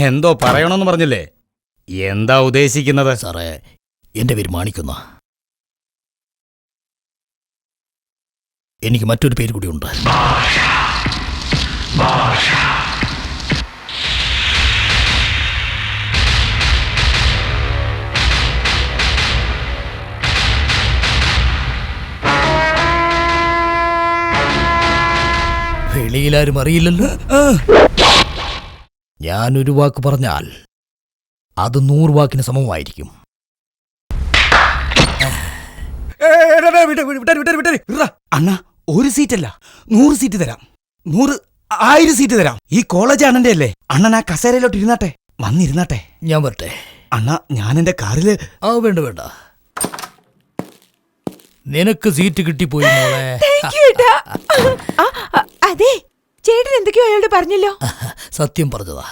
എന്തോ പറയണമെന്ന് പറഞ്ഞില്ലേ? എന്താ ഉദ്ദേശിക്കുന്നത്? സാറേ, എന്റെ പേര് മാണിക്കുന്ന. എനിക്ക് മറ്റൊരു പേര് കൂടിയുണ്ട്. വെളിയിലാരും അറിയില്ലല്ലോ. ഞാനൊരു വാക്ക് പറഞ്ഞാൽ അത് 100 വാക്കിന് സമമായിരിക്കും. അണ്ണാ, 1 സീറ്റല്ല 100 സീറ്റ് തരാം. 100, 1000 സീറ്റ് തരാം. ഈ കോളേജ് അണ്ണന്റെ അല്ലേ? അണ്ണൻ ആ കസേരയിലോട്ട് ഇരുന്നാട്ടെ, വന്നിരുന്നാട്ടെ. ഞാൻ വരട്ടെ? അണ്ണാ, ഞാൻ എന്റെ കാറില്. വേണ്ട വേണ്ട, നിനക്ക് സീറ്റ് കിട്ടിപ്പോയി മോളെ. അതെ, ചേട്ടൻ എന്തൊക്കെയോ അയാളോട് പറഞ്ഞല്ലോ. സത്യം പറഞ്ഞതാ.